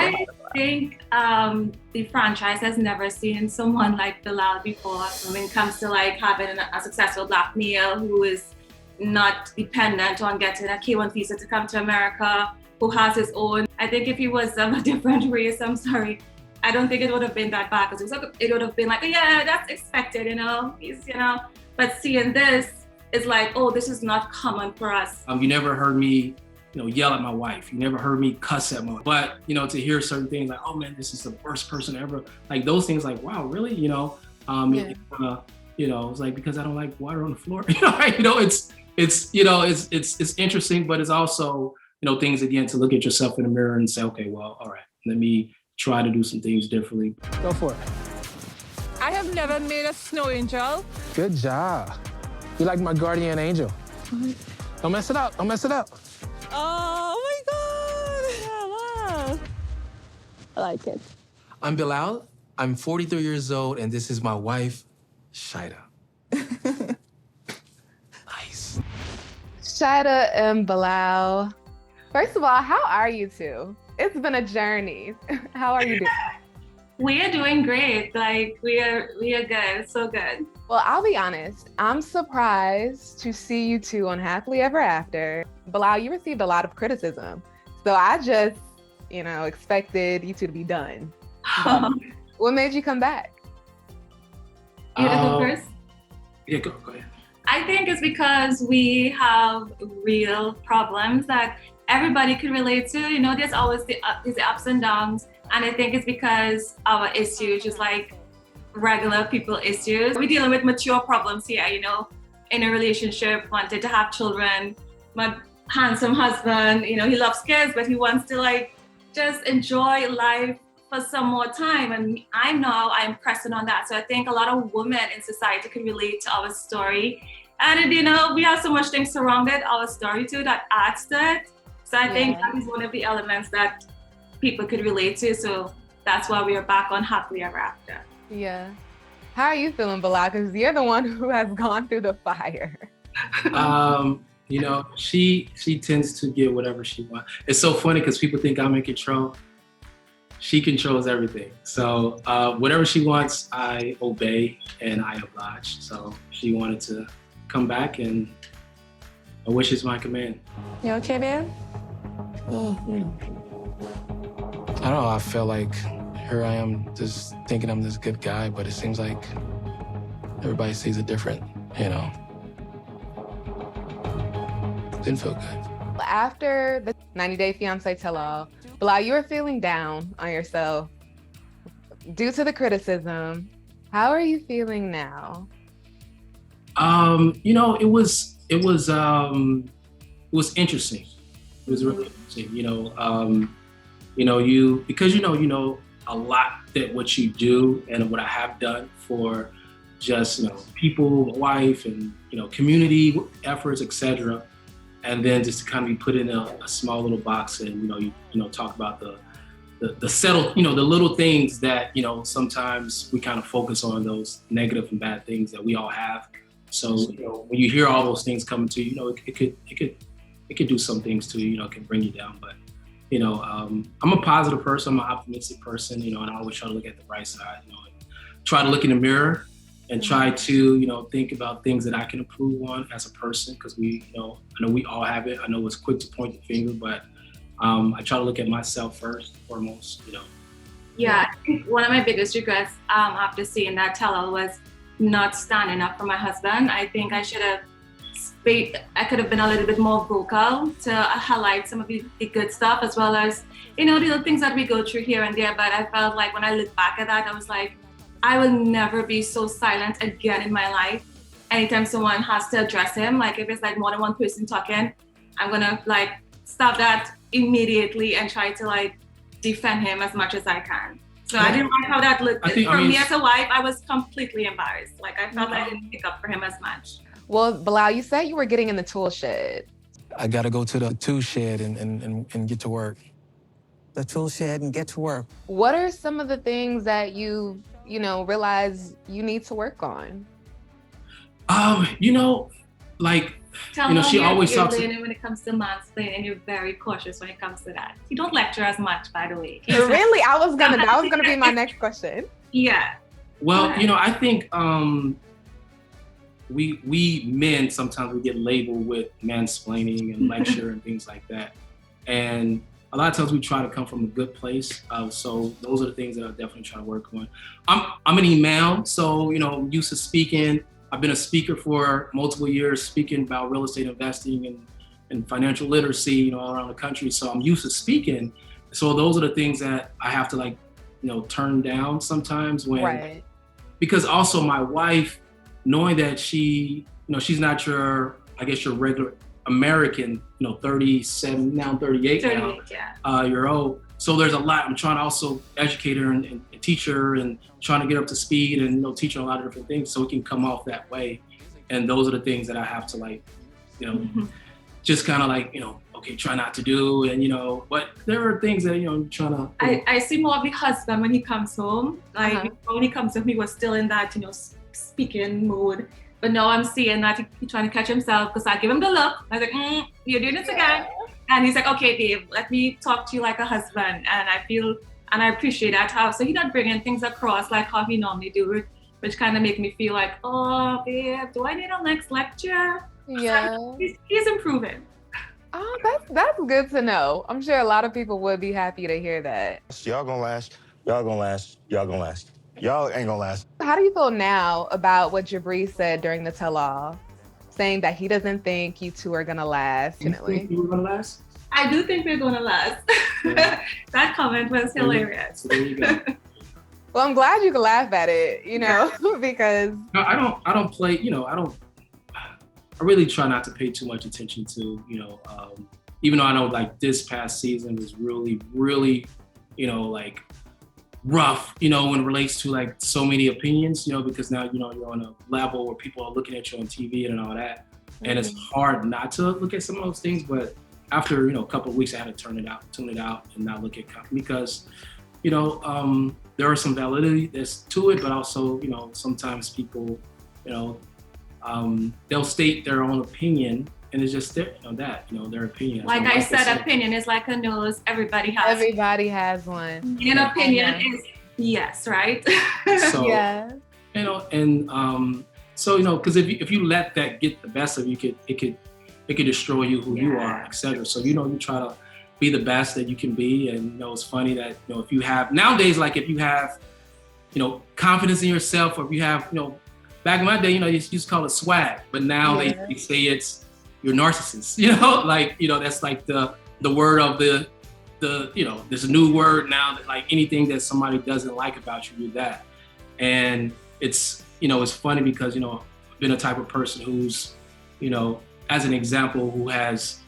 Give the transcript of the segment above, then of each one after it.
I think the franchise has never seen someone like Bilal before when it comes to like having a successful black male who is not dependent on getting a K1 visa to come to America, who has his own. I think if he was of a different race, I'm sorry, I don't think it would have been that bad because it would have been like, yeah, that's expected, But seeing this is like, oh, this is not common for us. You never heard me, yell at my wife. You never heard me cuss at my wife. But, to hear certain things like, oh man, this is the worst person ever. Like those things like, wow, really? It's like, because I don't like water on the floor. It's interesting, but it's also, things again to look at yourself in the mirror and say, okay, well, all right, let me try to do some things differently. Go for it. I have never made a snow angel. Good job. You're like my guardian angel. Don't mess it up. Don't mess it up. Oh my God. Yeah, wow. I like it. I'm Bilal. I'm 43 years old, and this is my wife, Shaeeda. Nice. Shaeeda and Bilal. First of all, how are you two? It's been a journey. How are you doing? We are doing great. Like we are good, so good. Well, I'll be honest. I'm surprised to see you two on Happily Ever After. Bilal, you received a lot of criticism. So I just, expected you two to be done. What made you come back? You want to go first? Yeah, go ahead. I think it's because we have real problems that everybody can relate to. There's always these ups and downs. And I think it's because our issues, just like regular people issues. We're dealing with mature problems here, in a relationship, wanted to have children. My handsome husband, he loves kids, but he wants to just enjoy life for some more time. And I'm pressing on that. So I think a lot of women in society can relate to our story. And, we have so much things surrounded our story too that adds to it. So I think that is one of the elements that people could relate to. So that's why we are back on Happily Ever After. Yeah. How are you feeling, Bilal? Because you're the one who has gone through the fire. She tends to get whatever she wants. It's so funny because people think I'm in control. She controls everything. So whatever she wants, I obey and I oblige. So she wanted to come back and I wish it's my command. You okay, man? I don't know, I feel like here I am just thinking I'm this good guy, but it seems like everybody sees it different, Didn't feel good. After the 90-day Fiancé tell-all, Bilal, you were feeling down on yourself due to the criticism. How are you feeling now? It was interesting. It was really interesting, because a lot that what you do and what I have done for just people, wife, and community efforts, etc. And then just to kind of be put in a small little box and talk about the settle, the little things that sometimes we kind of focus on those negative and bad things that we all have. So when you hear all those things coming to you, it could do some things to you, can bring you down. But I'm a positive person, I'm an optimistic person, and I always try to look at the bright side, and try to look in the mirror and try to, think about things that I can improve on as a person, because I know we all have it. I know it's quick to point the finger, but I try to look at myself first, foremost, Yeah, I think one of my biggest regrets after seeing that tell-all was not standing up for my husband. I think I could have been a little bit more vocal to highlight some of the good stuff, as well as, the little things that we go through here and there. But I felt like when I look back at that, I was like, I will never be so silent again in my life. Anytime someone has to address him, like if it's more than one person talking, I'm gonna stop that immediately and try to defend him as much as I can. So I didn't like how that looked. Me as a wife, I was completely embarrassed. I felt like I didn't pick up for him as much. Well, Bilal, you said you were getting in the tool shed. I gotta go to the tool shed and get to work. The tool shed and get to work. What are some of the things that you realize you need to work on? Tell you know, me she always you're talks. learning when it comes to mansplaining, and you're very cautious when it comes to that. You don't lecture as much, by the way. Really? That was gonna be my next question. Yeah. Well, you know, I think we men sometimes we get labeled with mansplaining and lecture and things like that, and a lot of times we try to come from a good place. So those are the things that I definitely try to work on. I'm an imam, so you know, I'm used to speaking. I've been a speaker for multiple years, speaking about real estate investing and financial literacy, you know, all around the country. So I'm used to speaking. So those are the things that I have to, like, you know, turn down sometimes when, because also my wife, knowing that she, you know, she's not your, I guess your regular American, you know, 37, now 38 now, year old. So there's a lot. I'm trying to also educate her and teach her and trying to get up to speed and, you know, teach her a lot of different things so it can come off that way. And those are the things that I have to, like, you know, just kind of like, you know, okay, try not to do. And, you know, but there are things that, you know, I'm trying to. I see more of the husband when he comes home. Like when he comes home, he was still in that, you know, speaking mode. But now I'm seeing that he's trying to catch himself because I give him the look. I was like, you're doing this again. And he's like, okay, babe, let me talk to you like a husband. And I feel, and I appreciate that how, so he's not bringing things across like how he normally do it, which kind of make me feel like, oh, babe, do I need a next lecture? Yeah. So he's improving. Oh, that's good to know. I'm sure a lot of people would be happy to hear that. Y'all gonna last. Y'all gonna last. Y'all gonna last. Y'all ain't gonna last. How do you feel now about what Jabri said during the tell-all, saying that he doesn't think you two are gonna last? You think you were gonna last? I do think we're gonna last. Yeah. That comment was hilarious. So there you go. Well, I'm glad you can laugh at it, you know, because No, I don't play, you know, I really try not to pay too much attention to, you know, even though I know like this past season was really, really, you know, like rough, you know, when it relates to like so many opinions, you know, because now, you know, you're on a level where people are looking at you on TV and all that. And it's hard not to look at some of those things. But after, you know, a couple of weeks, I had to tune it out and not look at because, you know, there are some validity that's to it, but also, you know, sometimes people, you know, they'll state their own opinion, and it's just their, their opinion. Like I said, opinion is like a nose. Everybody has one. An opinion is yes, right? So, yeah. You know, and so, you know, because if you let that get the best of you, it could destroy you, who you are, etc. So, you know, you try to be the best that you can be, and you know, it's funny that, you know, if you have nowadays, like if you have, you know, confidence in yourself, or if you have, you know, back in my day, you know, you used to call it swag, but now they say it's you're narcissist, you know, like, you know, that's like the word of the, you know, there's a new word now that like anything that somebody doesn't like about you, do that. And it's, you know, it's funny because, you know, I've been a type of person who's, you know, as an example, who has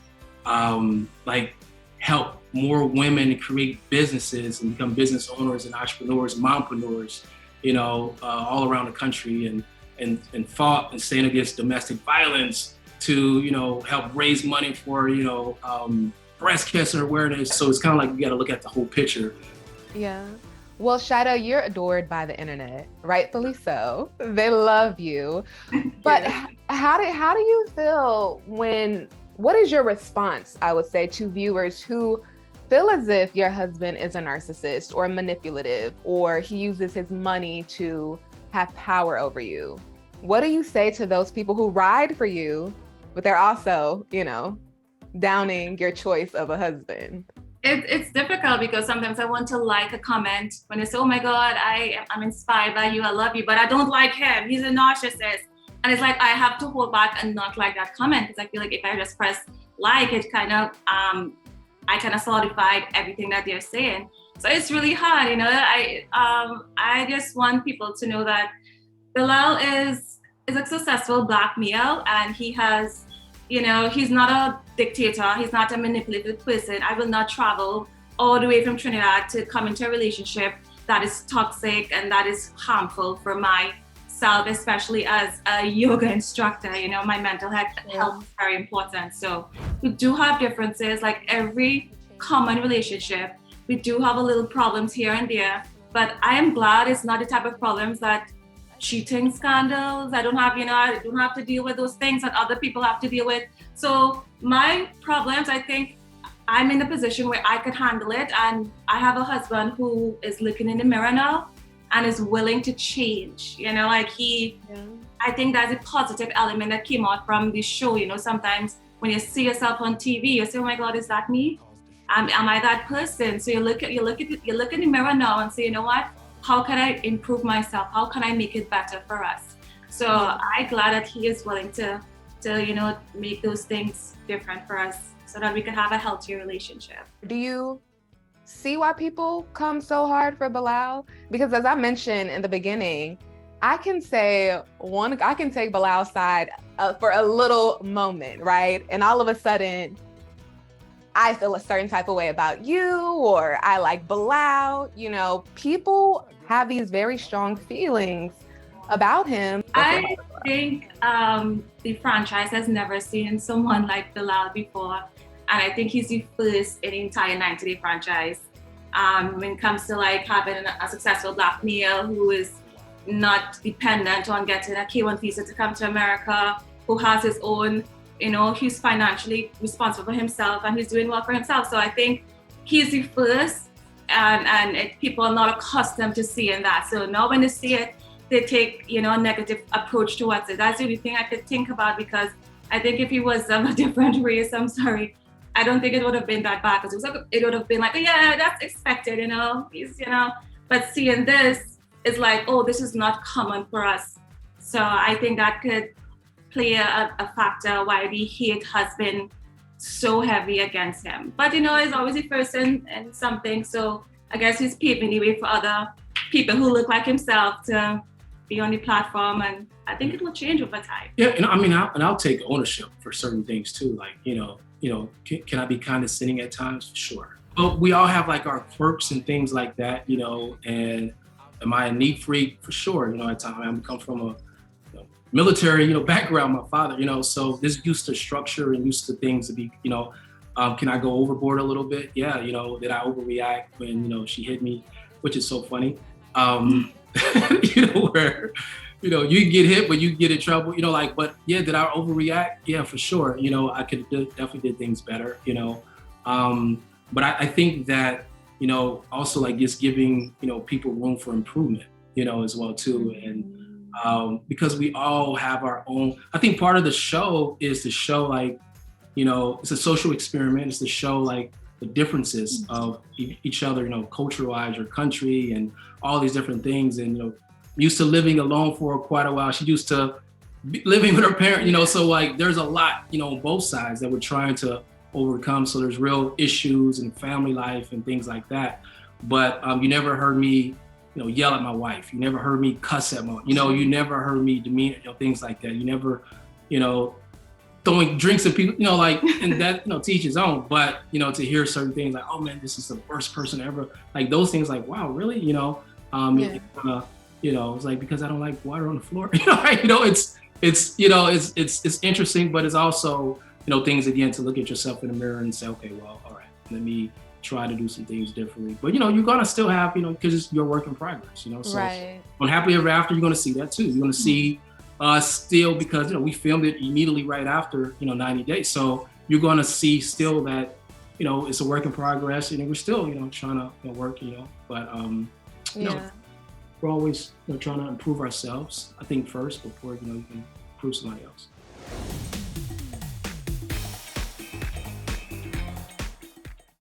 like helped more women create businesses and become business owners and entrepreneurs, mompreneurs, you know, all around the country, and fought and stand against domestic violence, to, you know, help raise money for, you know, breast cancer awareness. So it's kind of like you got to look at the whole picture. Yeah. Well, Shaeeda, you're adored by the internet, rightfully so. They love you. But how do you feel what is your response, I would say, to viewers who feel as if your husband is a narcissist or manipulative, or he uses his money to have power over you? What do you say to those people who ride for you, but they're also, you know, downing your choice of a husband? It's difficult because sometimes I want to like a comment when they say, oh my God, I'm inspired by you, I love you, but I don't like him, he's a narcissist. And it's like, I have to hold back and not like that comment, because I feel like if I just press like, it kind of, I kind of solidified everything that they're saying. So it's really hard, you know. I just want people to know that Bilal is a successful Black male, and he has, you know, he's not a dictator, he's not a manipulative person. I will not travel all the way from Trinidad to come into a relationship that is toxic and that is harmful for myself, especially as a yoga instructor. You know, my mental health is very important. So we do have differences, like every common relationship. We do have a little problems here and there, but I am glad it's not the type of problems that cheating scandals. I don't have, I don't have to deal with those things that other people have to deal with. So my problems, I think I'm in a position where I could handle it. And I have a husband who is looking in the mirror now and is willing to change. I think that's a positive element that came out from this show. Sometimes when you see yourself on TV, you say, "Oh my God, is that me? Am I that person?" So you look in the mirror now and say, "You know what? How can I improve myself? How can I make it better for us?" So I'm glad that he is willing to make those things different for us so that we can have a healthier relationship. Do you see why people come so hard for Bilal? Because as I mentioned in the beginning, I can take Bilal's side for a little moment, right? And all of a sudden, I feel a certain type of way about you, or I like Bilal. People have these very strong feelings about him. I think the franchise has never seen someone like Bilal before. And I think he's the first in the entire 90-day franchise. When it comes to having a successful Black male who is not dependent on getting a K-1 visa to come to America, who has his own, he's financially responsible for himself and he's doing well for himself. So I think he's the first, and people are not accustomed to seeing that. So now when they see it, they take, a negative approach towards it. That's the only thing I could think about, because I think if he was of a different race, I'm sorry, I don't think it would have been that bad, because it would have been like, yeah, that's expected, but seeing this, is like, oh, this is not common for us. So I think that could play a factor why the hate has been so heavy against him. But he's always the first in something. So I guess he's paving the way for other people who look like himself to be on the platform. And I think it will change over time. Yeah, I'll take ownership for certain things too. Like, can I be condescending at times? Sure. But we all have our quirks and things like that, and am I a neat freak? For sure, at times. I come from a military, background, my father, so this used to structure and used to things to be, can I go overboard a little bit? Yeah, did I overreact when, she hit me, which is so funny. Where, you get hit, but you get in trouble, but yeah, did I overreact? Yeah, for sure. I could definitely did things better, but I think that, also just giving, people room for improvement, as well too. And because we all have our own, I think part of the show is to show it's a social experiment. It's to show the differences of each other, culture-wise, your country and all these different things. And, used to living alone for quite a while. She used to be living with her parent, so there's a lot, on both sides that we're trying to overcome. So there's real issues in family life and things like that. But you never heard me, yell at my wife. You never heard me cuss at my, you never heard me demean, things like that. You never, throwing drinks at people, and that, to each his own. But, to hear certain things like, oh man, this is the worst person ever. Those things wow, really? It's because I don't like water on the floor. It's interesting, but it's also, things again to look at yourself in the mirror and say, okay, well, all right, let me try to do some things differently. But you're gonna still have, because it's your work in progress, So right. On Happily Ever After, you're gonna see that too. You're gonna see us still, because we filmed it immediately right after 90 days. So you're gonna see still that it's a work in progress, and we're still trying to work, but we're always trying to improve ourselves, I think, first before you can improve somebody else.